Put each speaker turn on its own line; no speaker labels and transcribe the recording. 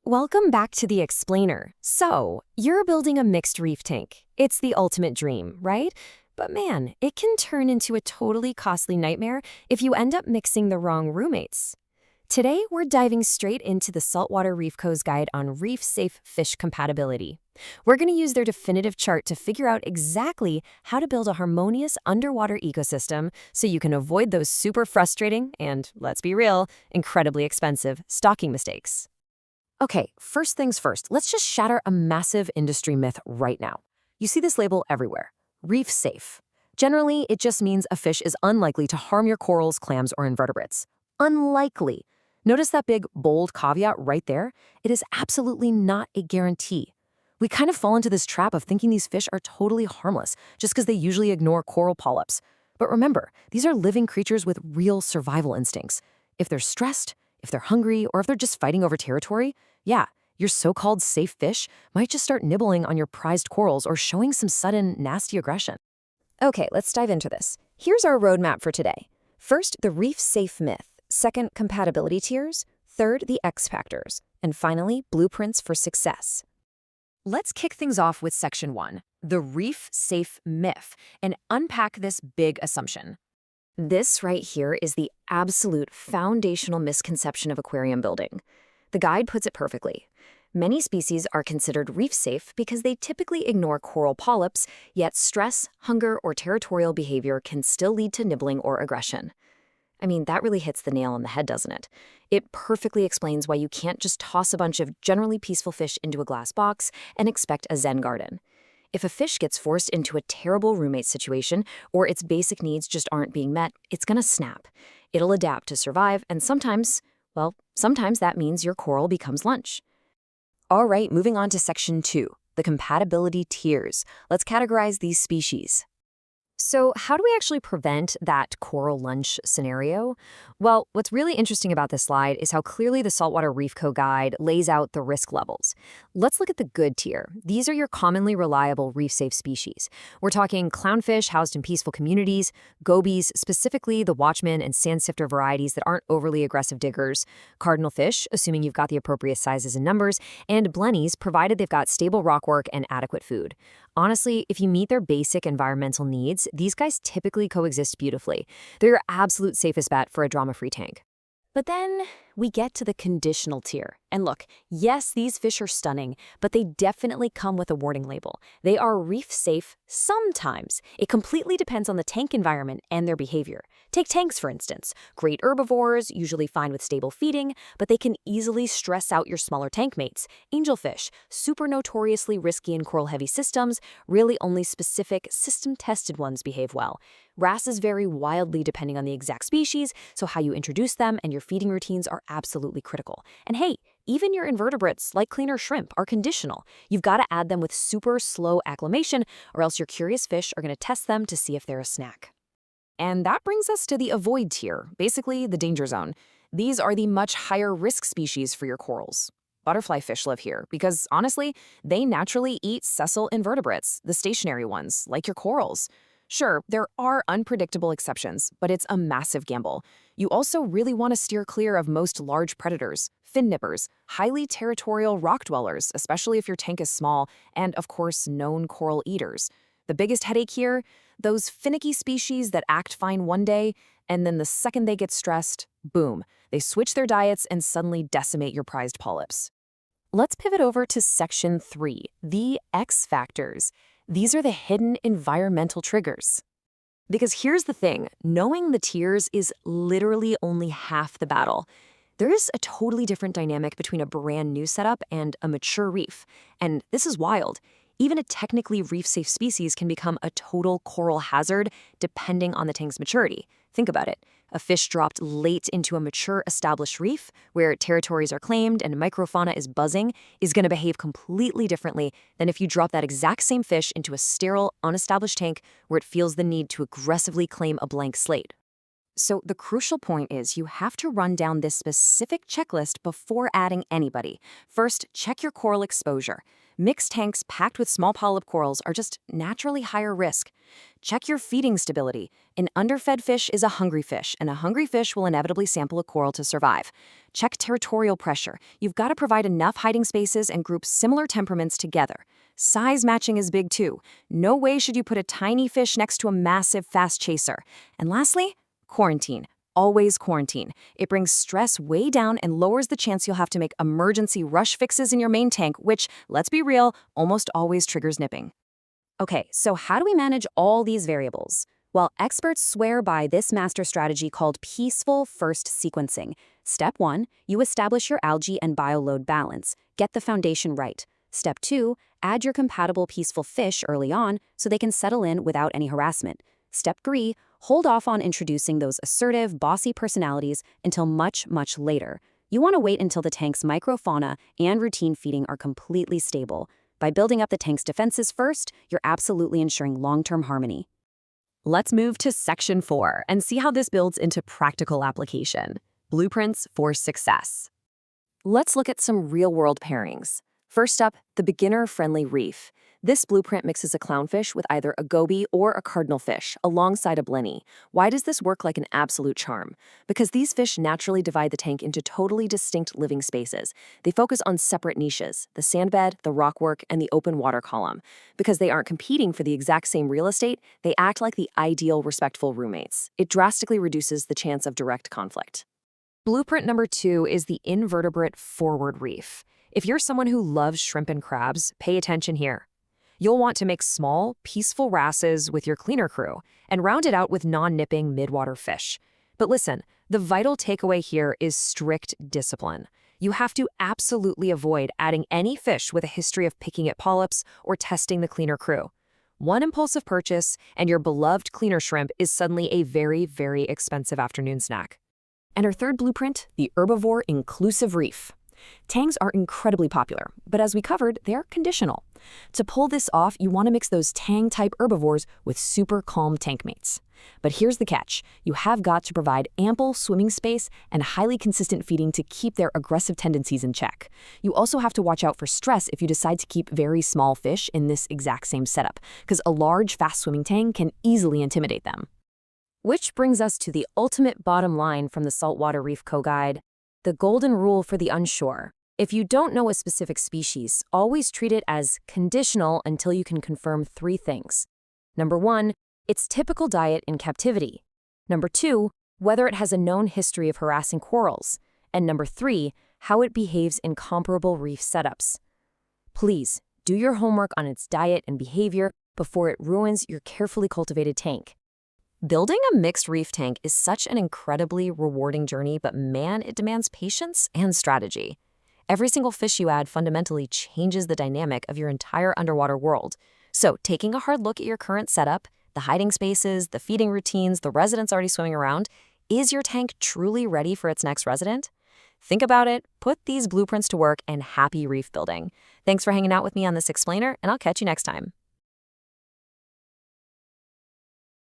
Welcome back to the Explainer. So, you're building a mixed reef tank. It's the ultimate dream, right? But man, it can turn into a totally costly nightmare if you end up mixing the wrong roommates. Today, we're diving straight into the Saltwater Reef Co's guide on Reef-Safe fish compatibility. We're going to use their definitive chart to figure out exactly how to build a harmonious underwater ecosystem so you can avoid those super frustrating and, let's be real, incredibly expensive stocking mistakes. Okay, first things first, let's just shatter a massive industry myth right now. You see this label everywhere, reef safe. Generally, it just means a fish is unlikely to harm your corals, clams, or invertebrates. Unlikely. Notice that big, bold caveat right there? It is absolutely not a guarantee. We kind of fall into this trap of thinking these fish are totally harmless just because they usually ignore coral polyps. But remember, these are living creatures with real survival instincts. If they're stressed, if they're hungry, or if they're just fighting over territory, yeah, your so-called safe fish might just start nibbling on your prized corals or showing some sudden, nasty aggression. Okay, let's dive into this. Here's our roadmap for today. First, the reef-safe myth. Second, compatibility tiers. Third, the X factors. And finally, blueprints for success. Let's kick things off with Section 1, the reef-safe myth, and unpack this big assumption. This right here is the absolute foundational misconception of aquarium building. The guide puts it perfectly. Many species are considered reef-safe because they typically ignore coral polyps, yet stress, hunger, or territorial behavior can still lead to nibbling or aggression. I mean, that really hits the nail on the head, doesn't it? It perfectly explains why you can't just toss a bunch of generally peaceful fish into a glass box and expect a Zen garden. If a fish gets forced into a terrible roommate situation or its basic needs just aren't being met, it's gonna snap. It'll adapt to survive, and sometimes that means your coral becomes lunch. All right, moving on to Section 2, the compatibility tiers. Let's categorize these species. So how do we actually prevent that coral lunch scenario? Well, what's really interesting about this slide is how clearly the Saltwater Reef Co guide lays out the risk levels. Let's look at the good tier. These are your commonly reliable reef-safe species. We're talking clownfish housed in peaceful communities, gobies, specifically the watchman and sand sifter varieties that aren't overly aggressive diggers, cardinal fish, assuming you've got the appropriate sizes and numbers, and blennies, provided they've got stable rockwork and adequate food. Honestly, if you meet their basic environmental needs, these guys typically coexist beautifully. They're your absolute safest bet for a drama-free tank. But then we get to the conditional tier. And look, yes, these fish are stunning, but they definitely come with a warning label. They are reef-safe sometimes. It completely depends on the tank environment and their behavior. Take tanks, for instance. Great herbivores, usually fine with stable feeding, but they can easily stress out your smaller tank mates. Angelfish, super notoriously risky in coral-heavy systems, really only specific, system-tested ones behave well. Wrasses vary wildly depending on the exact species, so how you introduce them and your feeding routines are absolutely critical. And hey, even your invertebrates, like cleaner shrimp, are conditional. You've got to add them with super slow acclimation, or else your curious fish are going to test them to see if they're a snack. And that brings us to the avoid tier, basically the danger zone. These are the much higher risk species for your corals. Butterfly fish live here because, honestly, they naturally eat sessile invertebrates, the stationary ones, like your corals. Sure, there are unpredictable exceptions, but it's a massive gamble. You also really want to steer clear of most large predators, fin nippers, highly territorial rock dwellers, especially if your tank is small, and, of course, known coral eaters. The biggest headache here? Those finicky species that act fine one day, and then the second they get stressed, boom, they switch their diets and suddenly decimate your prized polyps. Let's pivot over to Section 3, the X factors. These are the hidden environmental triggers. Because here's the thing, knowing the tiers is literally only half the battle. There is a totally different dynamic between a brand new setup and a mature reef. And this is wild. Even a technically reef-safe species can become a total coral hazard depending on the tank's maturity. Think about it. A fish dropped late into a mature established reef, where territories are claimed and microfauna is buzzing, is going to behave completely differently than if you drop that exact same fish into a sterile, unestablished tank where it feels the need to aggressively claim a blank slate. So the crucial point is you have to run down this specific checklist before adding anybody. First, check your coral exposure. Mixed tanks packed with small polyp corals are just naturally higher risk. Check your feeding stability. An underfed fish is a hungry fish, and a hungry fish will inevitably sample a coral to survive. Check territorial pressure. You've got to provide enough hiding spaces and group similar temperaments together. Size matching is big too. No way should you put a tiny fish next to a massive fast chaser. And lastly, quarantine. Always quarantine. It brings stress way down and lowers the chance you'll have to make emergency rush fixes in your main tank, which, let's be real, almost always triggers nipping. Okay, so how do we manage all these variables? Well, experts swear by this master strategy called peaceful first sequencing. Step 1, you establish your algae and bioload balance. Get the foundation right. Step 2, add your compatible peaceful fish early on so they can settle in without any harassment. Step 3, hold off on introducing those assertive, bossy personalities until much, much later. You want to wait until the tank's microfauna and routine feeding are completely stable. By building up the tank's defenses first, you're absolutely ensuring long-term harmony. Let's move to Section 4 and see how this builds into practical application. Blueprints for success. Let's look at some real-world pairings. First up, the beginner-friendly reef. This blueprint mixes a clownfish with either a goby or a cardinal fish alongside a blenny. Why does this work like an absolute charm? Because these fish naturally divide the tank into totally distinct living spaces. They focus on separate niches, the sandbed, the rockwork, and the open water column. Because they aren't competing for the exact same real estate, they act like the ideal respectful roommates. It drastically reduces the chance of direct conflict. Blueprint number 2 is the invertebrate forward reef. If you're someone who loves shrimp and crabs, pay attention here. You'll want to make small, peaceful wrasses with your cleaner crew and round it out with non-nipping midwater fish. But listen, the vital takeaway here is strict discipline. You have to absolutely avoid adding any fish with a history of picking at polyps or testing the cleaner crew. One impulsive purchase, and your beloved cleaner shrimp is suddenly a very, very expensive afternoon snack. And our third blueprint, the herbivore inclusive reef. Tangs are incredibly popular, but as we covered, they're conditional. To pull this off, you want to mix those tang-type herbivores with super calm tank mates. But here's the catch. You have got to provide ample swimming space and highly consistent feeding to keep their aggressive tendencies in check. You also have to watch out for stress if you decide to keep very small fish in this exact same setup, because a large, fast-swimming tang can easily intimidate them. Which brings us to the ultimate bottom line from the Saltwater Reef Co-Guide. The golden rule for the unsure. If you don't know a specific species, always treat it as conditional until you can confirm 3 things. Number 1, its typical diet in captivity. Number 2, whether it has a known history of harassing corals. And number 3, how it behaves in comparable reef setups. Please, do your homework on its diet and behavior before it ruins your carefully cultivated tank. Building a mixed reef tank is such an incredibly rewarding journey, but man, it demands patience and strategy. Every single fish you add fundamentally changes the dynamic of your entire underwater world. So, taking a hard look at your current setup, the hiding spaces, the feeding routines, the residents already swimming around, is your tank truly ready for its next resident? Think about it, put these blueprints to work, and happy reef building. Thanks for hanging out with me on this explainer, and I'll catch you next time.